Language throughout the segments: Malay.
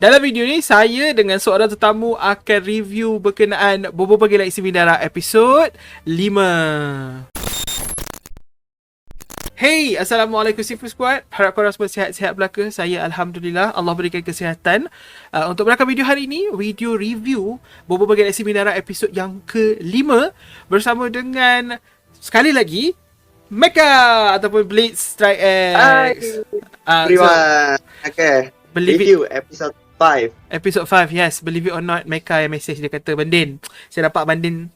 Dalam video ni, saya dengan seorang tetamu akan review berkenaan Bobo Pagi Galaksi Bindara episod 5. Hey, Assalamualaikum Seafood Squad. Harap korang semua sihat-sihat belaka. Saya Alhamdulillah, Allah berikan kesihatan. Untuk berakam video hari ini, video review Bobo Pagi Galaksi Bindara episod yang ke-5 bersama dengan, sekali lagi, Mecha ataupun Blitz Strike X. Hai everyone. Okay, review episode 5. Episode 5, yes. Believe it or not, Mecha yang message dia kata, Bandin, saya dapat Bandin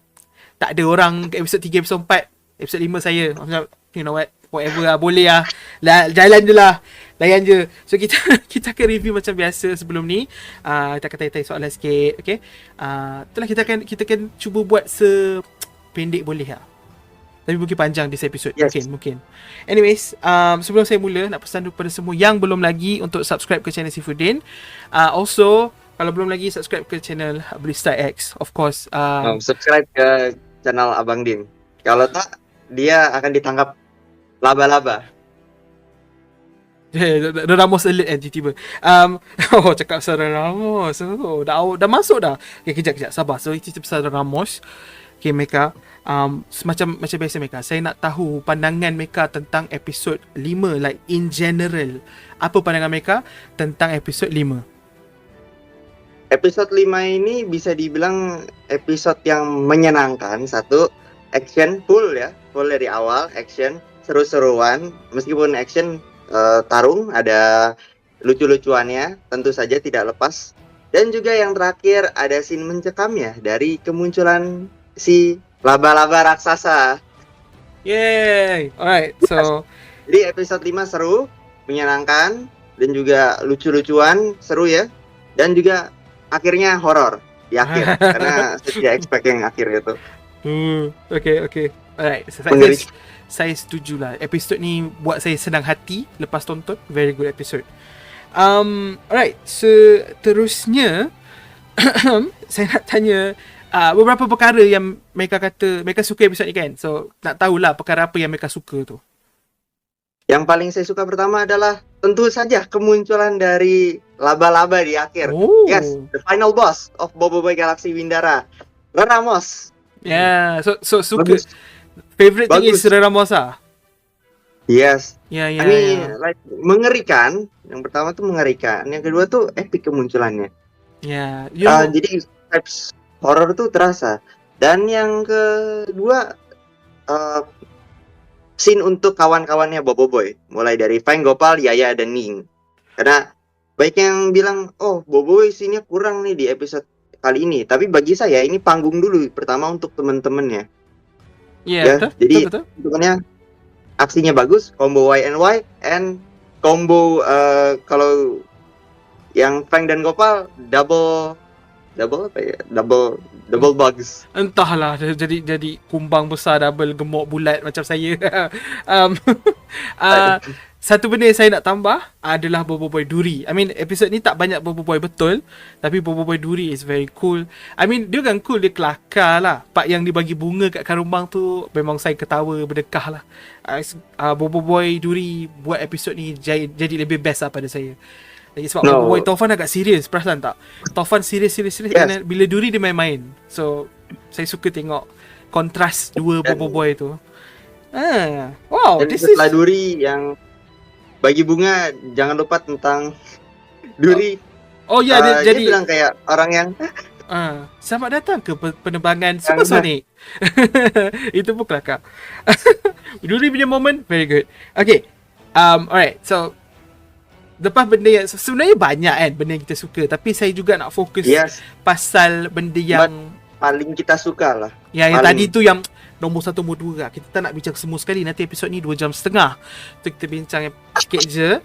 tak ada orang ke episode 3, episode 4. Episode 5 saya, macam, you know what, whatever lah, boleh lah, jalan je lah, layan je. So kita akan review macam biasa sebelum ni. Kita akan tanya-tanya soalan sikit, okay. Itulah kita akan cuba buat sependek boleh lah, tapi mungkin panjang this episode. Yes. Mungkin. Anyways, sebelum saya mula, nak pesan kepada semua yang belum lagi untuk subscribe ke channel Seafoodin. Also, kalau belum lagi, subscribe ke channel Blista X, of course. Subscribe ke channel Abang Din. Kalau tak, dia akan ditangkap laba-laba. Ramos alert kan tiba-tiba. Cakap pasal Ramos. Dah masuk dah. Okay, kejap, sabar. So, cerita pasal Ramos. Okay, Mecha. Macam biasa Mecha, saya nak tahu pandangan Mecha tentang episod 5, like in general. Apa pandangan Mecha tentang episod 5? Episod 5 ini bisa dibilang episod yang menyenangkan. Satu, action full ya. Full dari awal, action, seru-seruan. Meskipun action tarung, ada lucu-lucuannya, tentu saja tidak lepas. Dan juga yang terakhir, ada scene mencekamnya dari kemunculan si laba-laba raksasa. Yay! Alright, so jadi episode 5 seru, menyenangkan, dan juga lucu-lucuan, seru ya. Dan juga akhirnya horor di akhir. Karena saya tidak expect yang akhir itu. Okay. Alright, saya setuju lah. Episode ni buat saya senang hati lepas tonton. Very good episode. Alright, seterusnya saya nak tanya beberapa perkara yang mereka kata mereka suka episod ni kan. So nak tahulah perkara apa yang mereka suka tu. Yang paling saya suka pertama adalah tentu saja kemunculan dari laba-laba di akhir. Yes, the final boss of Bobo Pagi Galaksi Bindara, Ramos. Yeah, so suka. Bagus. Favorite thing is Ramos ah. Yes. Yeah. Like mengerikan. Yang pertama tuh mengerikan. Yang kedua tuh epic kemunculannya. Yeah. Jadi vibes horror tuh terasa. Dan yang kedua, scene untuk kawan-kawannya Bobo Boy, mulai dari Fang, Gopal, Yaya, dan Ning. Karena baik yang bilang, oh Bobo Boy scene-nya kurang nih di episode kali ini. Tapi bagi saya ini panggung dulu pertama untuk temen-temennya. Yeah, ya, jadi temennya aksinya bagus, combo Y and combo kalau yang Fang dan Gopal double bugs. Entahlah, jadi kumbang besar double gemuk bulat macam saya. Satu benda yang saya nak tambah adalah Bobo Boy Duri. I mean, episod ni tak banyak Bobo Boy betul, tapi Bobo Boy Duri is very cool. I mean, dia kan cool, dia kelakar lah. Part yang dibagi bunga kat Karumbang tu, memang saya ketawa berdekah lah. Bobo Boy Duri buat episod ni jadi lebih best lah pada saya. Lagi sebab Bobo Boy Taufan agak serius, perasan tak? Taufan serius. Yes. Bila Duri dia main-main. So, saya suka tengok kontras dua Bobo Boy tu. Wow, dan setelah Duri yang bagi bunga, jangan lupa tentang Duri. Oh ya, dia bilang kayak orang yang selamat datang ke penerbangan supersonik. Itu pun kelakar. Duri punya moment very good. Okay, alright, so lepas benda yang sebenarnya banyak kan benda yang kita suka, tapi saya juga nak fokus pasal benda yang paling kita suka lah. Yang tadi tu yang nombor 1, nombor 2 lah. Kita tak nak bincang semua sekali. Nanti episod ni 2 jam setengah. So kita bincang sikit je.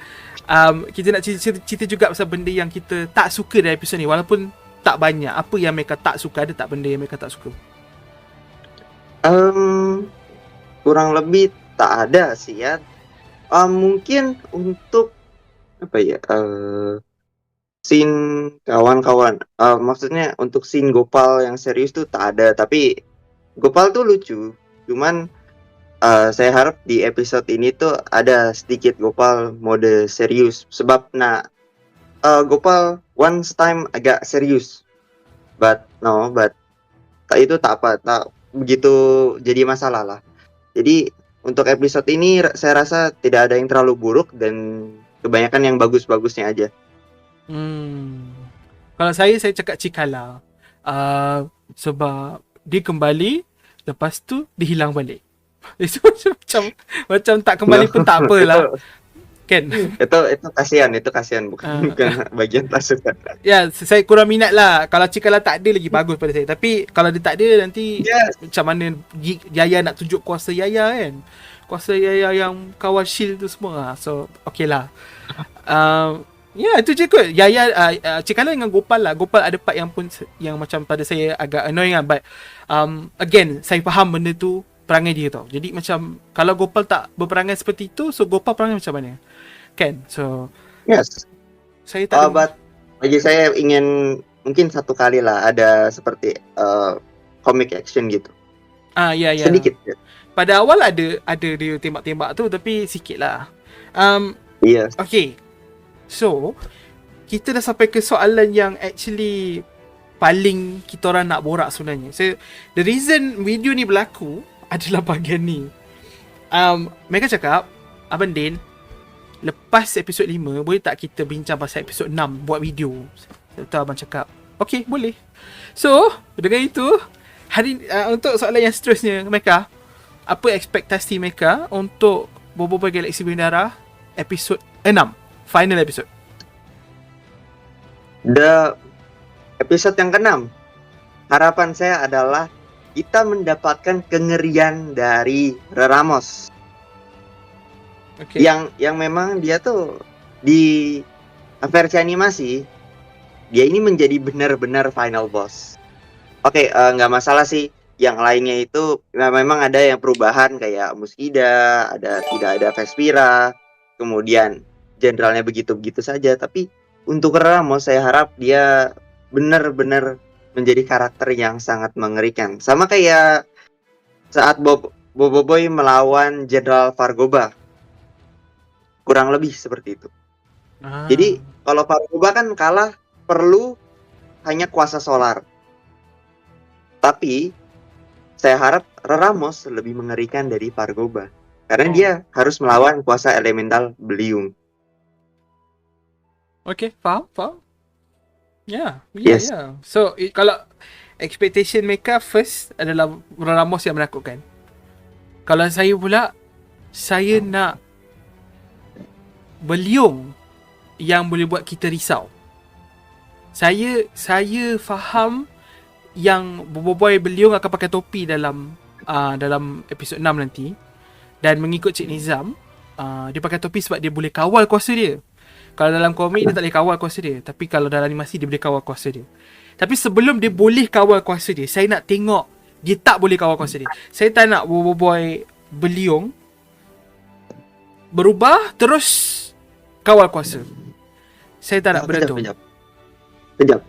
Kita nak cerita juga pasal benda yang kita tak suka dari episod ni. Walaupun tak banyak. Apa yang mereka tak suka? Ada tak benda yang mereka tak suka? Kurang lebih tak ada sih ya. Mungkin untuk scene kawan-kawan. Maksudnya untuk scene Gopal yang serius tuh tak ada. Tapi Gopal tuh lucu, cuman saya harap di episode ini tuh ada sedikit Gopal mode serius. Sebab Gopal once time agak serius, but itu tak begitu jadi masalah lah. Jadi untuk episode ini saya rasa tidak ada yang terlalu buruk dan kebanyakan yang bagus-bagusnya aja. Kalau saya cakap Cikala. Sebab dia kembali, lepas tu dia hilang balik. Itu macam tak kembali pun tak apalah. Kan? Itu kasihan bukan bagian tak suka. Ya, saya kurang minat lah. Kalau Cikala tak ada lagi bagus pada saya. Tapi kalau dia tak ada nanti macam mana Yaya nak tunjuk kuasa Yaya kan. Kuasa Yaya yang kawal shield tu semua. So, okay lah. Ya, itu je kot. Yaya, Cikala dengan Gopal lah. Gopal ada part yang macam pada saya agak annoying lah. But, again, saya faham benda tu perangai dia tau. Jadi macam, kalau Gopal tak berperangai seperti tu, so Gopal perangai macam mana? Kan? So, yes. Saya tak but bagi saya ingin mungkin satu kali lah ada seperti comic action gitu. Ya. Sedikit. Pada awal ada dia tembak-tembak tu, tapi sikit lah. Yes. Okay. So, kita dah sampai ke soalan yang actually paling kita orang nak borak sebenarnya. So, the reason video ni berlaku adalah bahagian ni. Mereka cakap, Abang Din, lepas episod 5, boleh tak kita bincang pasal episod 6, buat video? Betul Abang cakap, okay, boleh. So, dengan itu, untuk soalan yang seterusnya, mereka, apa ekspektasi mereka untuk Boboiboy Galaxy Bendara episod 6, final episode? The episode yang ke-6, harapan saya adalah kita mendapatkan kengerian dari Ramos. Okay. Yang memang dia tuh di versi animasi dia ini menjadi benar-benar final boss. Oke, nggak masalah sih. Yang lainnya itu memang ada yang perubahan kayak Muskida, tidak ada Vespira, kemudian jenderalnya begitu-begitu saja. Tapi untuk Ramos saya harap dia benar-benar menjadi karakter yang sangat mengerikan. Sama kayak saat Boboiboy melawan Jenderal Fargoba. Kurang lebih seperti itu. Jadi kalau Fargoba kan kalah perlu hanya kuasa solar. Tapi saya harap Ramos lebih mengerikan dari Fargoba. Karena dia harus melawan kuasa elemental beliung. Okay, faham? Ya. So, kalau expectation mereka first adalah Ramos yang menakutkan. Kalau saya pula, saya nak beliung yang boleh buat kita risau. Saya faham yang Boboiboy beliung akan pakai topi dalam episod 6 nanti. Dan mengikut Cik Nizam, dia pakai topi sebab dia boleh kawal kuasa dia. Kalau dalam komik dia tak boleh kawal kuasa dia, tapi kalau dalam animasi dia boleh kawal kuasa dia. Tapi sebelum dia boleh kawal kuasa dia, saya nak tengok dia tak boleh kawal kuasa dia. Saya tak nak Boboiboy beliung berubah terus kawal kuasa. Saya tak nak benda tu. Kejap.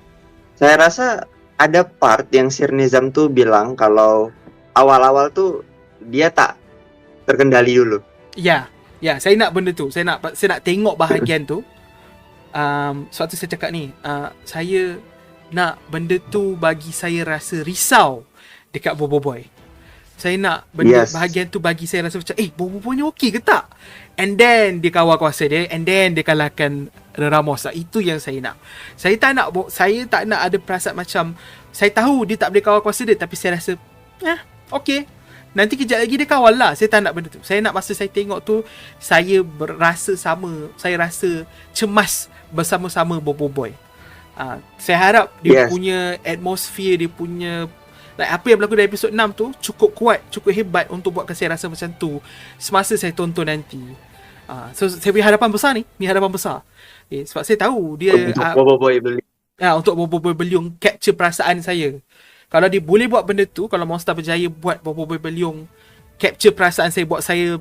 Saya rasa ada part yang Sir Nizam tuh bilang kalau awal-awal tuh dia tak terkendali dulu. Ya, saya nak benda tu. Saya nak tengok bahagian tu. Sebab tu saya cakap ni, saya nak benda tu bagi saya rasa risau dekat Boboiboy. Saya nak bahagian tu bagi saya rasa macam, Boboiboy ni okey ke tak? And then dia kawal kuasa dia, and then dia kalahkan Ramos lah. Itu yang saya nak. Saya tak nak ada perasaan macam, saya tahu dia tak boleh kawal kuasa dia, tapi saya rasa, okey. Nanti kejap lagi dia kawal lah. Saya tak nak benda tu. Saya nak masa saya tengok tu, saya berasa sama. Saya rasa cemas bersama-sama Boboiboy. Saya harap dia punya atmosphere, dia punya apa yang berlaku dalam episod 6 tu cukup kuat, cukup hebat untuk buatkan saya rasa macam tu semasa saya tonton nanti. So saya punya harapan besar ni. Ni harapan besar. Sebab saya tahu dia untuk Boboiboy beliung. Untuk Boboiboy beliung capture perasaan saya. Kalau dia boleh buat benda tu, kalau Monster berjaya buat Boboiboy beliung capture perasaan saya, buat saya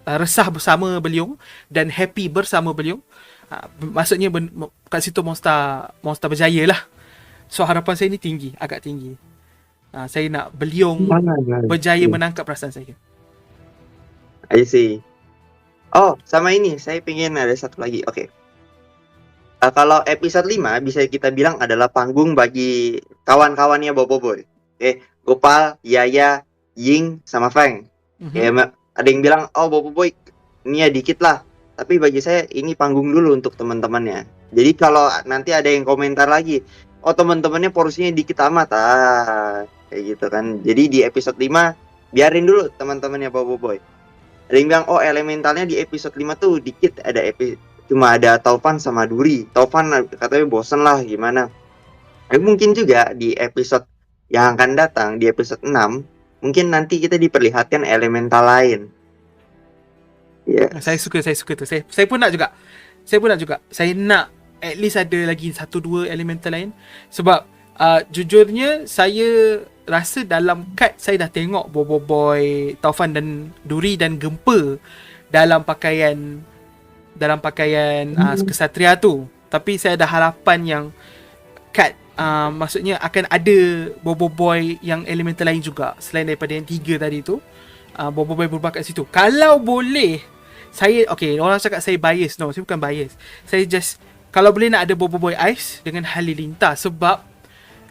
resah bersama beliung dan happy bersama beliung, maksudnya kat situ Monster berjaya lah. So harapan saya ni tinggi, agak tinggi. Saya nak beliung berjaya menangkap perasaan saya. I see. Oh, sama ini, saya pengen ada satu lagi. Okay. Kalau episode 5 bisa kita bilang adalah panggung bagi kawan-kawannya Boboiboy. Gopal, Yaya, Ying, sama Feng. Mhm. Ada yang bilang, oh Boboiboy ini ya dikit lah. Tapi bagi saya ini panggung dulu untuk teman-temannya. Jadi kalau nanti ada yang komentar lagi, oh teman-temannya porsinya dikit amat, kayak gitu kan. Jadi di episode 5 biarin dulu teman-temannya Boboiboy. Ada yang bilang, oh elementalnya di episode 5 tuh dikit, cuma ada Taufan sama Duri. Taufan katanya bosen lah gimana. Mungkin juga di episode yang akan datang, di episode 6, mungkin nanti kita diperlihatkan elemental lain. Saya Yes. suka tu. Saya pun nak juga. Saya nak at least ada lagi satu dua elemental lain. Sebab jujurnya saya rasa dalam cut saya dah tengok Boboiboy, Taufan dan Duri dan Gempa dalam pakaian kesatria tu. Tapi saya ada harapan yang cut maksudnya akan ada Boboiboy yang elemental lain juga selain daripada yang 3 tadi tu. Boboiboy berubah kat situ. Kalau boleh, orang cakap saya bias. No, saya bukan bias. Saya just, kalau boleh nak ada Boboiboy Ice dengan Halilintar. Sebab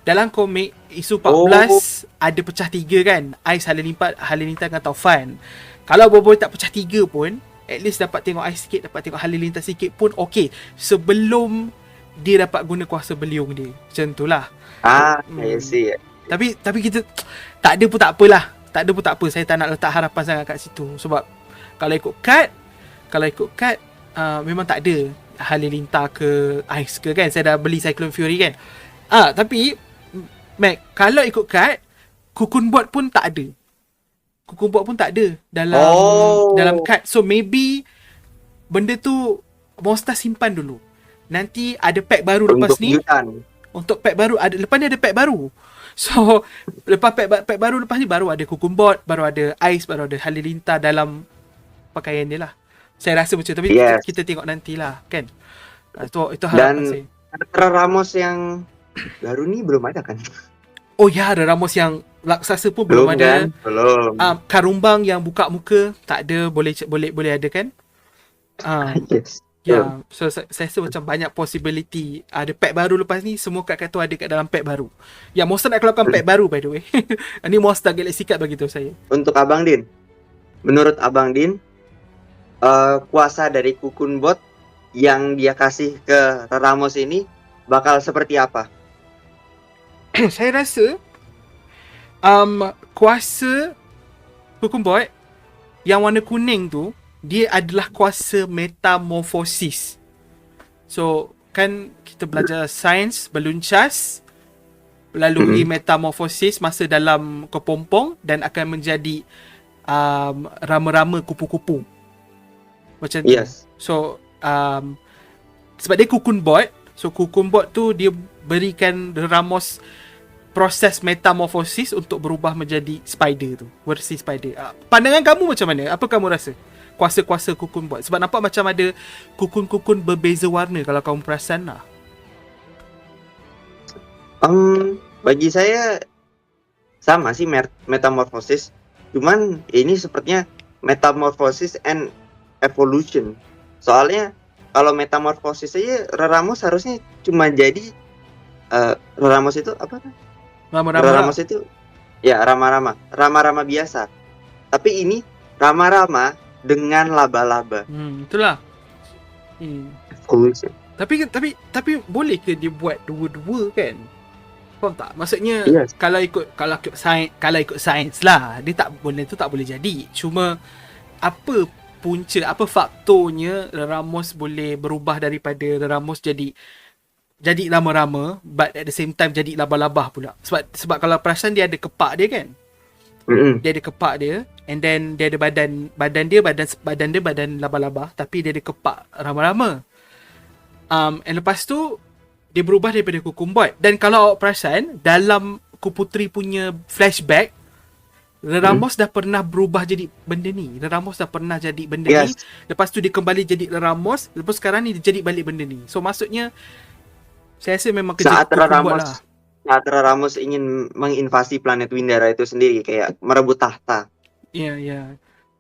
dalam komik isu 14 ada pecah 3 kan. Ice, Halilintar dengan Taufan. Kalau Boboiboy tak pecah 3 pun, at least dapat tengok Ice sikit, dapat tengok Halilintar sikit pun okay. Sebelum dia dapat guna kuasa beliung dia. Macam tu lah. I see. Tapi kita tak ada pun tak apalah. Tak ada pun tak apa. Saya tak nak letak harapan sangat kat situ. Sebab kalau ikut cut memang tak ada Halilintar ke Ice ke kan. Saya dah beli Cyclone Fury kan. Tapi Mac, kalau ikut cut, Cocoon Bot pun tak ada. Dalam cut. So maybe benda tu Monster simpan dulu. Nanti ada pack baru lepas Untuk ni. Yutan. Untuk pack baru lepas ni ada pack baru. So lepas pack baru lepas ni baru ada Cocoon Bot, baru ada Ice, baru ada Halilintar dalam pakaian dia lah. Saya rasa macam tu. Tapi Yes. kita tengok nantilah kan. Itu harapan saya. Dan Ramos yang baru ni belum ada kan? Oh ya, ada Ramos yang raksasa pun belum ada. Kan? Belum. Karumbang yang buka muka tak ada, boleh ada kan? Yes. Ya, so saya rasa macam banyak possibility. Ada pack baru lepas ni, semua kad tu ada kat dalam pack baru. Ya, Monster nak keluarkan pack baru by the way. Ini Monster Galaxy Card bagi tahu saya. Untuk Abang Din, menurut Abang Din, kuasa dari Cocoon Bot yang dia kasih ke Ramos ini bakal seperti apa? Saya rasa kuasa Cocoon Bot yang warna kuning tu, dia adalah kuasa metamorfosis. So, kan kita belajar sains beluncas melalui metamorfosis masa dalam kepompong dan akan menjadi rama-rama kupu-kupu. Macam tu. Yes. So, sebab dia Cocoon Bot, so Cocoon Bot tu dia berikan Ramos proses metamorfosis untuk berubah menjadi spider tu, versi spider. Pandangan kamu macam mana? Apa kamu rasa? Kuasa-kuasa Cocoon Bot. Sebab nampak macam ada kukun-kukun berbeza warna kalau kamu perasan lah. Bagi saya sama sih metamorfosis. Cuman ini sepertinya metamorfosis and evolution. Soalnya kalau metamorfosis aja Ramos harusnya cuma jadi Ramos itu apa? Ramos itu ya rama-rama biasa. Tapi ini rama-rama dengan laba-laba. Itulah. Evolution. Tapi boleh ke dia buat dua-dua kan? Faham tak? Maksudnya Yes. kalau ikut sains lah, dia tak boleh jadi. Cuma apa faktornya Ramos boleh berubah daripada Ramos jadi lama-lama, but at the same time jadi laba-laba pula. Sebab kalau perasan dia ada kepak dia kan? Dia ada kepak dia, and then dia ada badan laba-laba, tapi dia ada kepak rama-rama. And lepas tu dia berubah daripada Cocoon Bot. Dan kalau awak perasan dalam Kuputri punya flashback, Ramos dah pernah berubah jadi benda ni. Ramos dah pernah jadi benda ni. Lepas tu dia kembali jadi Ramos. Lepas sekarang ni dia jadi balik benda ni. So maksudnya saya rasa memang kerja Cocoon Bot lah. Saat Ramos ingin menginvasi planet Windara itu sendiri, kayak merebut tahta. Ya.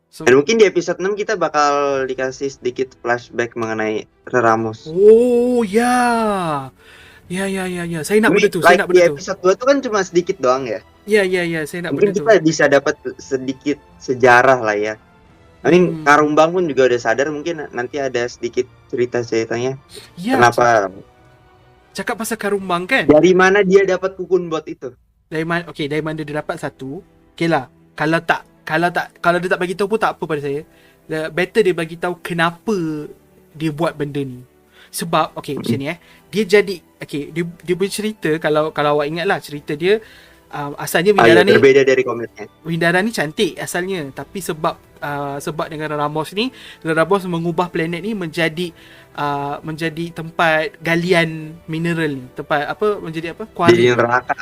So, Dan mungkin di episode 6 kita bakal dikasih sedikit flashback mengenai Ramos. oh ya. Ya ya ya ya. Saya nak benda Tapi tu, saya like nak di benda tu. episode 2 tuh kan cuma sedikit doang ya. Ya ya ya, saya nak Mungkin benda tu. kita bisa dapat sedikit sejarah lah ya. I mean, Karumbang pun juga udah sadar, mungkin nanti ada sedikit cerita-ceritanya. Ya, Kenapa? cakap pasal Karumbang kan? Dari mana dia dapat kukun bot itu? Dari mana dia dapat satu. Okay lah. Kalau dia tak bagi tahu pun tak apa pada saya. Better dia bagi tahu kenapa dia buat benda ni. Sebab macam ni dia jadi dia bercerita, kalau awak ingat lah cerita dia, asalnya berbeda dari komiknya. Windara ni cantik asalnya, tapi sebab dengan Ramos ni, Ramos mengubah planet ni menjadi tempat galian mineral ni, tempat menjadi quarry. Jadi neraka.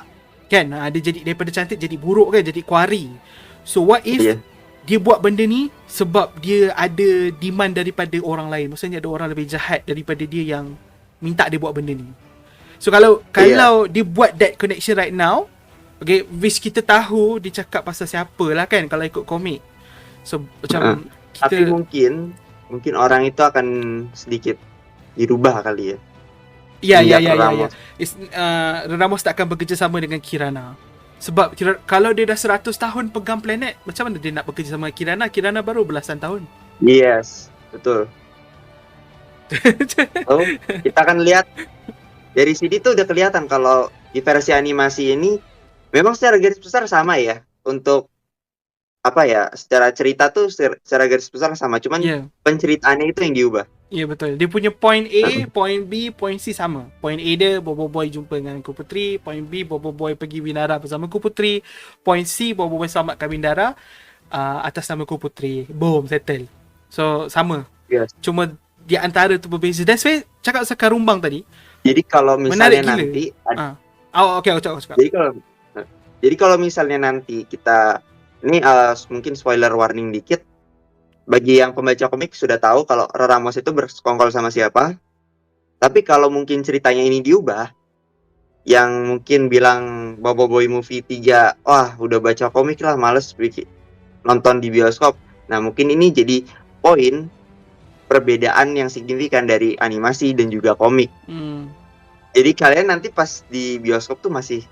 Kan, dia jadi daripada cantik jadi buruk kan, jadi quarry. So what if dia buat benda ni sebab dia ada demand daripada orang lain. Maksudnya ada orang lebih jahat daripada dia yang minta dia buat benda ni. So kalau dia buat that connection right now, which kita tahu dia cakap pasal siapa lah kan kalau ikut komik. So macam tapi mungkin orang itu akan sedikit dirubah kali ya. Ya. Ramos tak akan bekerja sama dengan Kirana. Sebab kalau dia dah 100 tahun pegang planet, macam mana dia nak bekerja sama Kirana? Kirana baru belasan tahun. Yes, betul. So, kita akan lihat dari sini tuh udah kelihatan kalau di versi animasi ini memang secara garis besar sama ya. Untuk secara cerita tuh secara garis besar sama, cuman penceritaannya itu yang diubah. Ya betul. Dia punya point A, point B, point C sama. Point A dia Bobo Boy jumpa dengan Ku Putri, point B Bobo Boy pergi Windara bersama Ku Putri, point C Bobo Boy selamatkan Windara atas nama Ku Putri. Boom, settle. So sama. Yes. Cuma di antara tu berbeza. That's why cakap pasal Karumbang tadi. Jadi kalau misalnya nanti cakap. Jadi kalau misalnya nanti kita ini mungkin spoiler warning dikit. Bagi yang pembaca komik sudah tahu kalau Ramos itu bersekongkol sama siapa. Tapi kalau mungkin ceritanya ini diubah, yang mungkin bilang Bobo Boy Movie 3, wah udah baca komik lah, males nonton di bioskop. Nah mungkin ini jadi poin perbedaan yang signifikan dari animasi dan juga komik. Jadi kalian nanti pas di bioskop tuh masih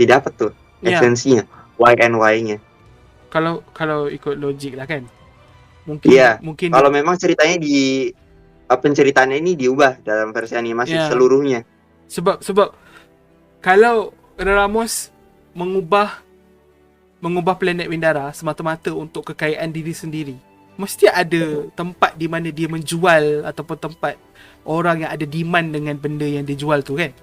dapat tuh esensinya, why and why-nya. Kalau ikut logik lah kan. Mungkin kalau memang ceritanya penceritaannya ini diubah dalam versi animasi seluruhnya. Sebab kalau Ramos mengubah planet Windara semata-mata untuk kekayaan diri sendiri, mesti ada tempat di mana dia menjual ataupun tempat orang yang ada demand dengan benda yang dia jual tu kan.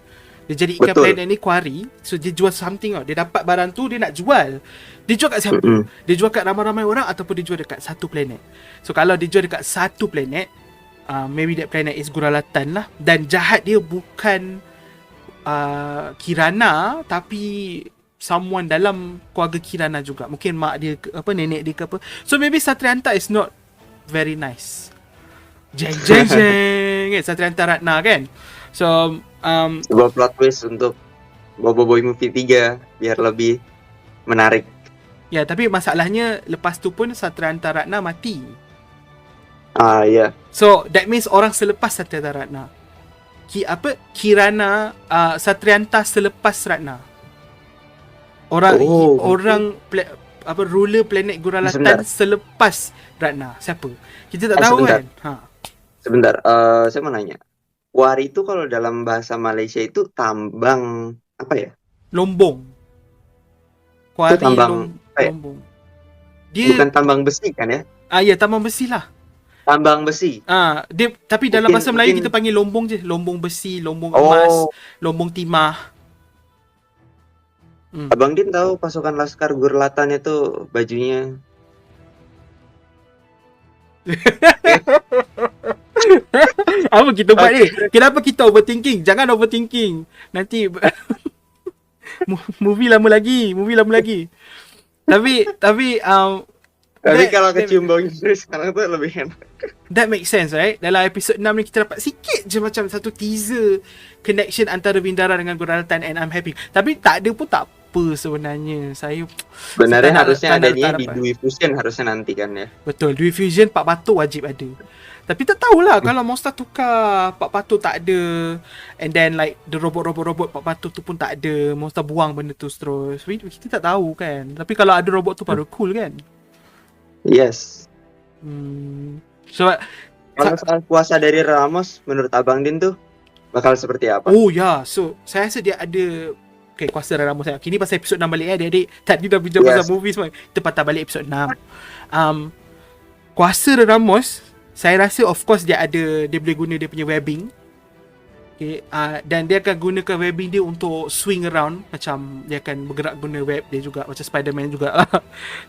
Dia jadikan planet ni quarry, so dia jual something Dia dapat barang tu, dia nak jual. Dia jual kat siapa? Dia jual kat ramai-ramai orang ataupun dia jual dekat satu planet. So kalau dia jual dekat satu planet, maybe that planet is Guralatan lah. Dan jahat dia bukan Kirana, tapi someone dalam keluarga Kirana juga. Mungkin mak dia ke nenek dia ke apa. So maybe Satrianta is not very nice. Jeng Satrianta Ratna kan. So sebuah plot twist untuk Bobo Boy Movie 3 biar lebih menarik. Ya, tapi masalahnya lepas tu pun Satrianta Ratna mati. Ya. So that means orang selepas Satrianta Ratna. Kirana Satrianta selepas Ratna. Ruler planet Guralatan selepas Ratna. Siapa? Kita tak tahu sebentar. Kan. Sebentar, saya mau nanya. Wari itu kalau dalam bahasa Malaysia itu tambang apa ya? Lombong. Kuari tambang lombong. Dia bukan tambang besi kan ya? Ya tambang besi lah. Tambang besi. Dia tapi dalam bahasa Melayu kita panggil lombong je, lombong besi, lombong emas, lombong timah. Abang Din tahu pasukan Laskar Gurlatan itu bajunya apa kita buat ni? Kenapa kita overthinking? Jangan overthinking. Nanti movie lama lagi. Tapi kalau kecium bau Inggris sekarang tu lebih enak. That makes sense, right? Dalam episod 6 ni kita dapat sikit je macam satu teaser connection antara Windara dengan Guralatan, and I'm happy. Tapi tak ada pun tak apa sebenarnya. Saya Sebenarnya tak nak- harusnya tak nak adanya letak di dapat. Dwi Fusion harusnya nanti kan ya. Betul, Dwi Fusion Pak Patuk wajib ada. Tapi tak tahulah kalau monster tukar Pak Patuk tak ada, and then like the robot Pak Patuk tu pun tak ada, monster buang benda tu terus. Kita tak tahu kan. Tapi kalau ada robot tu baru cool kan. Yes. Sebab Kalau soal kuasa dari Ramos, menurut Abang Din tuh bakal seperti apa? oh ya, so saya rasa dia ada kuasa Ramos saya. Kini pasal episod 6 balik adik-adik. Tadi dah bincang pasal movie semua. Kita patah balik episod 6. Kuasa Ramos, saya rasa of course dia boleh guna dia punya webbing. Dan dia akan gunakan webbing dia untuk swing around, macam dia akan bergerak guna web dia juga, macam Spider-Man juga.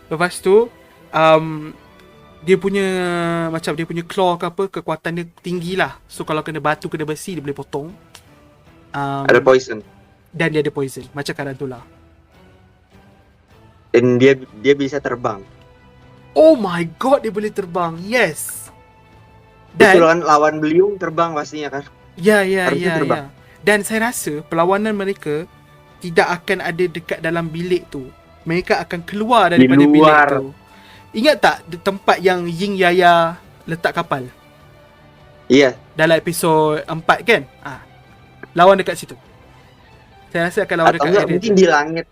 Lepas tu dia punya claw ke apa, kekuatan dia tinggi lah. So kalau kena batu, kena besi, dia boleh potong. Ada poison. Dan dia ada poison, macam Tarantula. Dan dia bisa terbang. Oh my god, dia boleh terbang. Yes. Betul kan, lawan beliung terbang pastinya kan. Ya. Dan saya rasa perlawanan mereka tidak akan ada dekat dalam bilik tu. Mereka akan keluar daripada bilik tu. Ingat tak tempat yang Ying Yaya letak kapal? Iya. Dalam episod 4 kan? Lawan dekat situ. Saya rasa akan lawan Atau dekat mungkin di langit.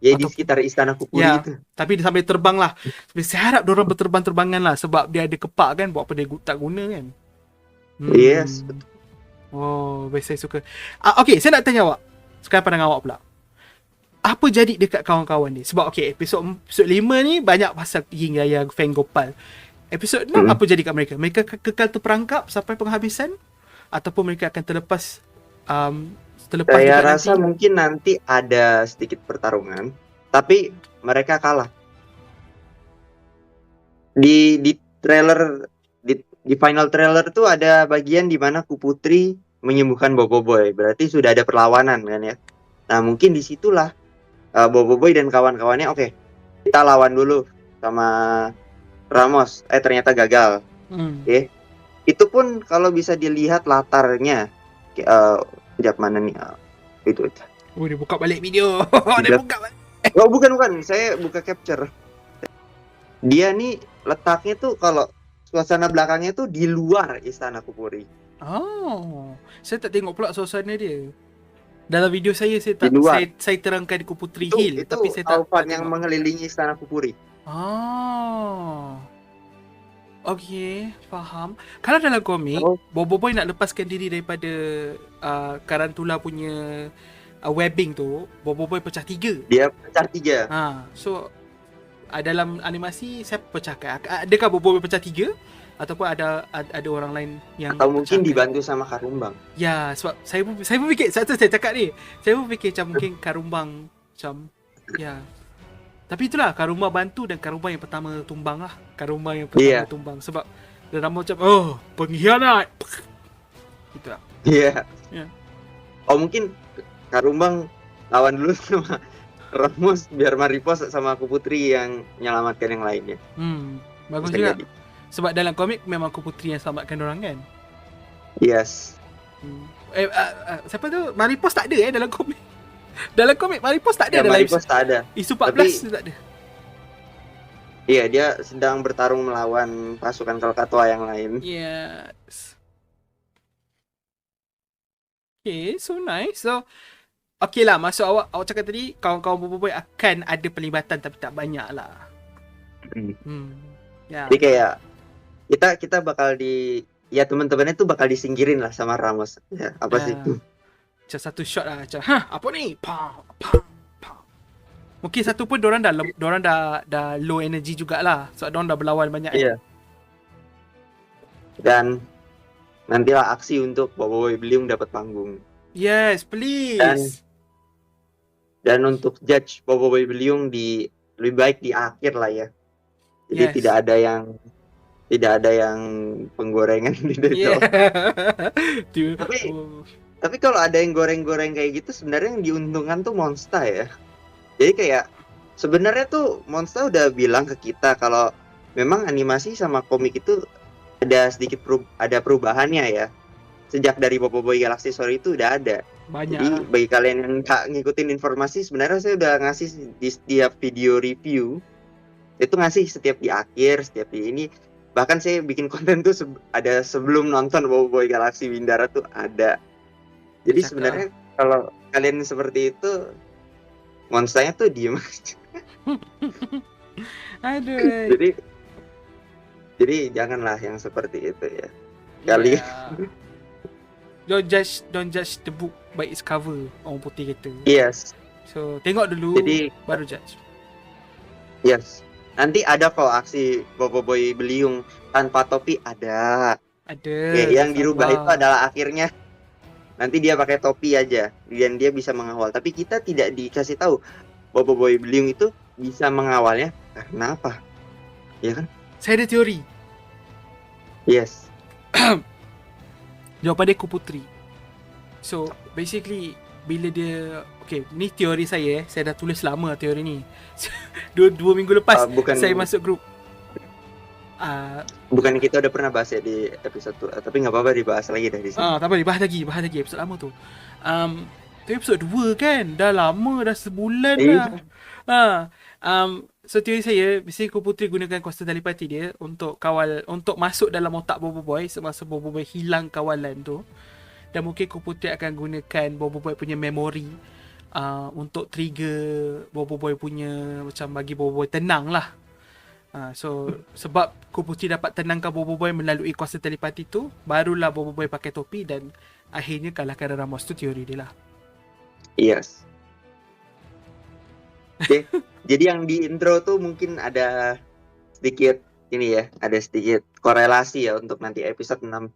Ya di sekitar istana Kupuri itu. Tapi dia sambil terbang lah. Saya harap diorang berterbang-terbangan lah. Sebab dia ada kepak kan. Buat apa dia tak guna kan. Yes. Oh, best, saya suka. Okay, saya nak tanya awak. Sekarang pandangan awak pula. Apa jadi dekat kawan-kawan ni? Sebab episod 5 ni banyak pasal Ying Yaya, Feng Gopal. Episod 6 apa jadi kat mereka? Mereka kekal terperangkap sampai penghabisan? Ataupun mereka akan terlepas saya rasa nanti? Mungkin nanti ada sedikit pertarungan, tapi mereka kalah. Di trailer, di final trailer tuh ada bagian di mana Kuputri menyembuhkan Boboiboy. Berarti sudah ada perlawanan kan ya. Nah mungkin disitulah Boboiboy dan kawan-kawannya kita lawan dulu sama Ramos. Ternyata gagal. Itu pun kalau bisa dilihat latarnya. Sekejap mana nih? Itu. Dia buka balik video. Dia buka balik. Oh bukan. Saya buka capture. Dia nih letaknya tuh kalau suasana belakangnya tuh di luar istana Kupuri. Oh, saya tak tengok pula suasana dia. Dalam video saya terangkan di Kuputri Hill, tapi saya tak Alvan yang mengelilingi istana Kupuri. Okay, faham. Kalau dalam komik, Boboiboy nak lepaskan diri daripada Tarantula punya webbing tu, Boboiboy pecah 3. Dia pecah 3. So dalam animasi saya pecahkan. Adakah Boboiboy pecah 3? Ataupun ada orang lain yang atau mungkin dibantu sama Karumbang. Ya, sebab saya pun fikir, satu saya cakap ni, saya pun fikir macam mungkin Karumbang macam tapi itulah, Karumbang bantu dan Karumbang yang pertama tumbang lah. Karumbang yang pertama tumbang sebab dia nama macam pengkhianat. Gitu lah. Iya. Oh mungkin Karumbang lawan dulu sama Ramos biar Maripos sama Kuputri yang menyelamatkan yang lainnya. Bagus juga. Sebab dalam komik memang Kuputri yang selamatkan orang kan? Yes. Siapa tu? Maripos tak ada dalam komik. Dalam komik Maripos tak ada dalam Maripos tak ada. Isu 14 dia tak ada. Iya, dia sedang bertarung melawan pasukan Krakatau yang lain. Yes. Okay, so nice. So okay lah, maksud awak cakap tadi kawan-kawan Boboiboy akan ada pelibatan tapi tak banyak lah. Jadi kayak kita bakal teman-temannya tuh bakal disingkirin lah sama Ramos. Ya, apa sih itu? Macam satu shot lah, macam apa ni? Pam. Mungkin satu pun diorang dah low energy jugalah. Sebab diorang dah berlawan banyak. Iya. Dan nantilah aksi untuk Boboiboy Beliung dapat panggung. Yes, please. Dan untuk judge Boboiboy Beliung lebih baik di akhir lah ya. Jadi tidak ada yang penggorengan di situ. Tapi kalau ada yang goreng-goreng kayak gitu sebenarnya yang diuntungkan tuh Monster ya. Jadi kayak sebenarnya tuh Monster udah bilang ke kita kalau memang animasi sama komik itu ada sedikit ada perubahannya ya. Sejak dari Boboiboy Galaxy Story itu udah ada. Banyak Jadi lah. bagi kalian yang nggak ngikutin informasi, sebenarnya saya udah ngasih di setiap video review itu ngasih setiap di akhir, setiap di ini. Bahkan saya bikin konten tuh ada sebelum nonton Boboiboy Galaxy Windara tuh ada. Dah Jadi cakap lah. sebenarnya kalau kalian seperti itu, monsternya tuh diem aja. Aduh. Jadi janganlah yang seperti itu ya. Kali Yeah. Don't judge the book by its cover, orang putih kata. yes. So tengok dulu Jadi baru judge. yes. Nanti ada kok aksi Boboiboy Beliung tanpa topi ada. Ada. Ya, yang dirubah itu sabar. adalah akhirnya nanti dia pakai topi aja dan dia bisa mengawal. Tapi kita tidak dikasih tahu Boboiboy Beliung itu bisa mengawalnya karena apa? Ya kan? Saya ada teori. Yes. Jawapan dia Kuputri. So basically bila dia, okay, ni teori saya. Saya dah tulis lama teori ni. dua minggu lepas Bukan saya masuk grup. bukan kita udah pernah bahas ya di episode 2, tapi nggak apa-apa dibahas lagi dari sini. Tak apa, bahas lagi episod lama tu. Tu episod 2 kan. Dah lama, dah sebulan dah. So teori saya, biasanya Kuputri gunakan kuasa telepati dia untuk kawal, untuk masuk dalam otak Boboiboy semasa Boboiboy hilang kawalan tu. Dan mungkin Kuputri akan gunakan Boboiboy punya memori untuk trigger Boboiboy punya, macam bagi Boboiboy tenang lah. So sebab Kuputri dapat tenangkan Boboiboy melalui kuasa telepati tu, barulah Boboiboy pakai topi dan akhirnya kalahkan Ramos. Tu teori dia lah. Yes. Okay. Jadi yang di intro tuh mungkin ada sedikit ini ya, ada sedikit korelasi ya untuk nanti episode 6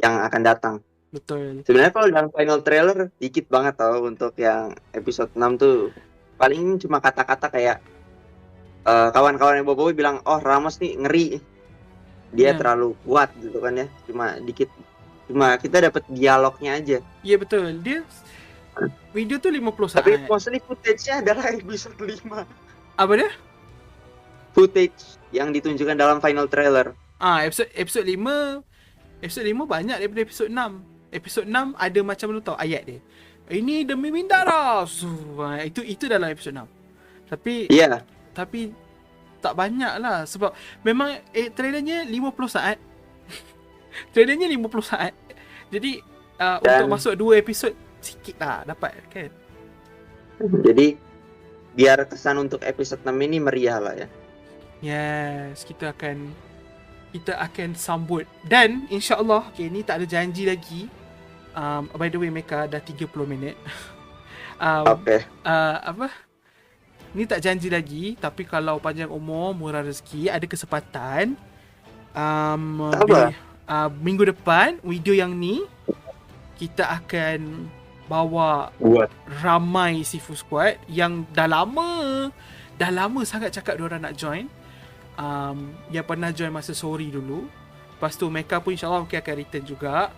yang akan datang. Betul. Sebenarnya kalau dalam final trailer dikit banget tau untuk yang episode 6 tuh. Paling cuma kata-kata kayak kawan-kawannya Boboiboy bilang, "Oh, Ramos nih ngeri. Dia terlalu kuat," gitu kan ya. Cuma dikit. Cuma kita dapat dialognya aja. Ya betul. Dia video tu 50 saat. Tapi mostly footage-nya adalah episode 5. Apa dia? Footage yang ditunjukkan dalam final trailer. Episode 5 banyak daripada episode 6. Episode 6 ada macam lu tahu ayat dia. Ini demi Mindara. Itu dalam episode 6. Tapi tapi tak banyak lah sebab memang trailernya 50 saat. Trailernya 50 saat. Jadi untuk masuk 2 episod sikit lah dapat kan. Jadi biar kesan untuk episode 6 ini meriah lah ya. Yes, kita akan sambut. Dan insya-Allah, okay, ni tak ada janji lagi. By the way, Meka dah 30 minit. Okay. Apa? Ni tak janji lagi, tapi kalau panjang umur, murah rezeki, ada kesempatan minggu depan video yang ni kita akan bawa ramai Sifu Squad yang dah lama sangat cakap diorang nak join. Yang pernah join masa Sorry dulu. Lepas tu Meka pun insyaAllah mungkin akan return juga.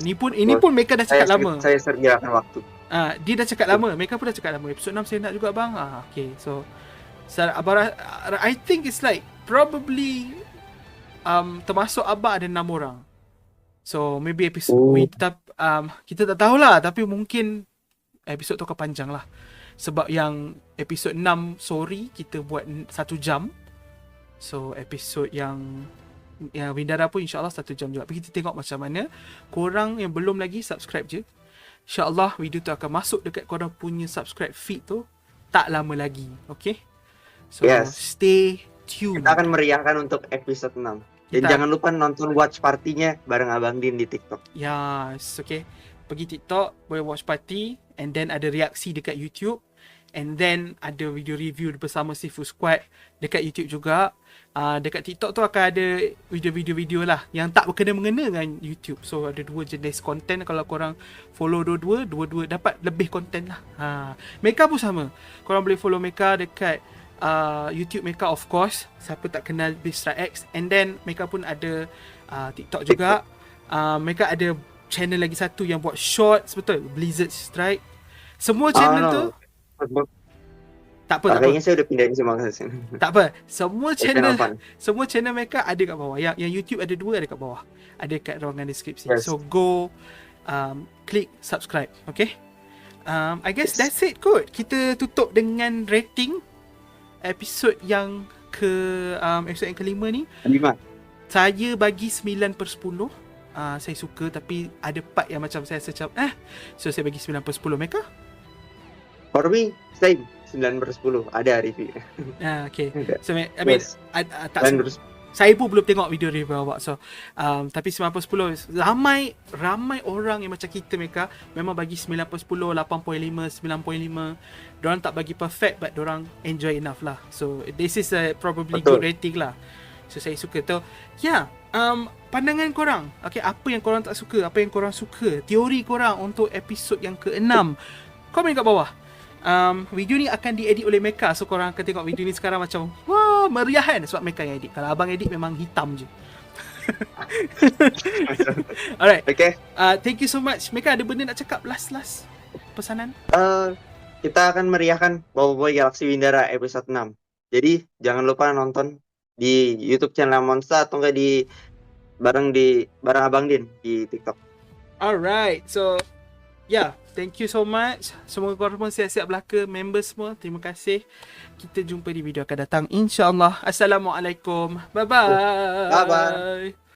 Ini pun Meka dah cakap lama. Saya sediakan waktu. Dia dah cakap lama. Meka pun dah cakap lama. Episode 6 saya nak juga bang. Okay, so I think it's like probably termasuk Abah ada 6 orang. So maybe episode kita tak tahulah, tapi mungkin episod tu akan panjang lah. Sebab yang episod 6 Sorry kita buat 1 jam. So episod yang Windara pun insyaAllah 1 jam juga. Tapi kita tengok macam mana. Korang yang belum lagi subscribe je, InsyaAllah video tu akan masuk dekat korang punya subscribe feed tu tak lama lagi. Okay, so stay tuned. Kita akan meriahkan untuk episode 6. Dan jangan lupa nonton watch party-nya bareng Abang Din di TikTok. Yes, okay. Pergi TikTok, boleh watch party, and then ada reaksi dekat YouTube, and then ada video review bersama Sifu Squad dekat YouTube juga. Dekat TikTok tu akan ada video-video lah yang tak berkena-mengena dengan YouTube. So ada 2 jenis konten. Kalau korang follow dua-dua dapat lebih konten lah. Meka pun sama. Korang boleh follow Meka dekat YouTube Meka, of course. Siapa tak kenal Bistra X. And then Meka pun ada TikTok juga. Meka ada channel lagi satu yang buat shorts, betul, Blizzard Strike. Semua channel tu tak apa. Kayaknya saya udah pindahin semua ke sini. Tak apa. Semua channel Meka ada kat bawah. Yang YouTube ada 2 ada kat bawah. Ada kat ruangan deskripsi. So go klik subscribe. Okay, I guess that's it kot. Kita tutup dengan rating episod yang episod yang kelima ni. 5. Saya bagi 9/10. Saya suka, tapi ada part yang macam saya rasa macam so saya bagi 9/10. Mereka? For me, same. 9/10. Ada review. Okay. Ada. So I mean, Yes. tak 9/10. saya pun belum tengok video review awak. So tapi 9/10 ramai orang yang macam kita mereka memang bagi 9/10, 8.5, 9.5. Diorang tak bagi perfect, but diorang enjoy enough lah. So this is a probably Betul. good rating lah. So saya suka tu. Pandangan korang. Okay, apa yang korang tak suka, apa yang korang suka, teori korang untuk episod yang ke-6. Komen kat bawah. Video ni akan diedit oleh Meka. So korang akan tengok video ni sekarang macam wah, meriah kan, sebab Meka yang edit. Kalau abang edit memang hitam je. Alright. Okay. Thank you so much. Meka, ada benda nak cakap last pesanan? Kita akan meriahkan Boboiboy Galaxy Windara episode 6. Jadi jangan lupa nonton di YouTube channel Monster atau enggak bareng Abang Din di TikTok. Alright. So thank you so much. Semoga korang pun siap-siap belaka. Members semua, terima kasih. Kita jumpa di video akan datang, InsyaAllah. Assalamualaikum. Bye-bye. Bye-bye.